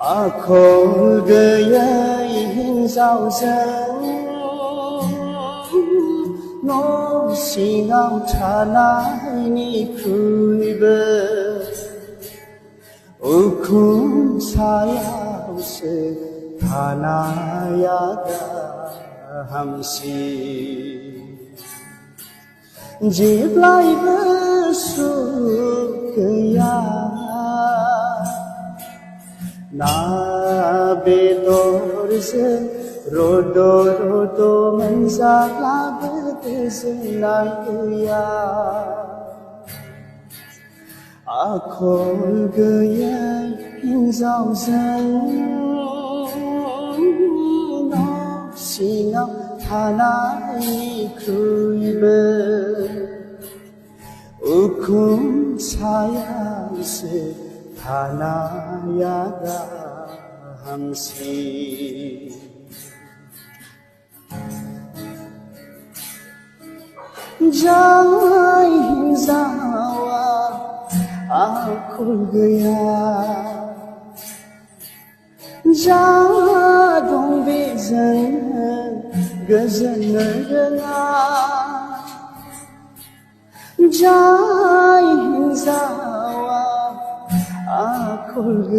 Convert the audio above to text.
아콜 그의 흰사우sen 노시감 차나이니 쿠이베 우쿰 사야우세 타나야가 함시 집라이베 수그야 Na bedor se rodo rodo manzala bezinaya Akol gaya hinzao san no sinam thanai kuibe ukum sayang se 타나야가 함시 자인자와 아콜그야 자동비전 그전을나 자인자와 아콜